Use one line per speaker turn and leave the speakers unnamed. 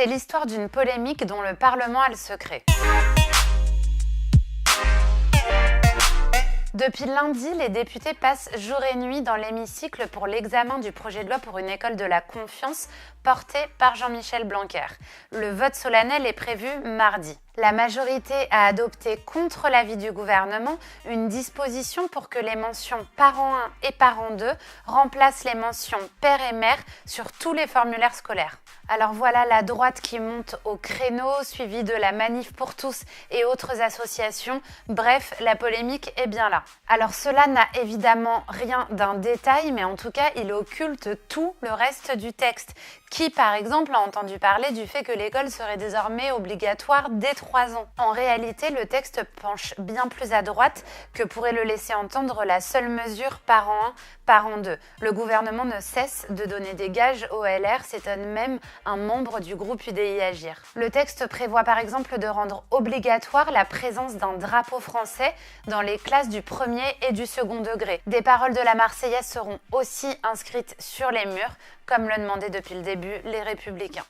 C'est l'histoire d'une polémique dont le Parlement a le secret. Depuis lundi, les députés passent jour et nuit dans l'hémicycle pour l'examen du projet de loi pour une école de la confiance porté par Jean-Michel Blanquer. Le vote solennel est prévu mardi. La majorité a adopté contre l'avis du gouvernement une disposition pour que les mentions parent 1 et parent 2 remplacent les mentions père et mère sur tous les formulaires scolaires. Alors voilà la droite qui monte au créneau, suivie de la Manif pour tous et autres associations. Bref, la polémique est bien là. Alors cela n'a évidemment rien d'un détail, mais en tout cas, il occulte tout le reste du texte. Qui, par exemple, a entendu parler du fait que l'école serait désormais obligatoire dès 3 ans. En réalité, le texte penche bien plus à droite que pourrait le laisser entendre la seule mesure parent 1, parent 2. Le gouvernement ne cesse de donner des gages au LR, s'étonne même un membre du groupe UDI Agir. Le texte prévoit par exemple de rendre obligatoire la présence d'un drapeau français dans les classes du premier et du second degré. Des paroles de la Marseillaise seront aussi inscrites sur les murs, comme le demandaient depuis le début les Républicains.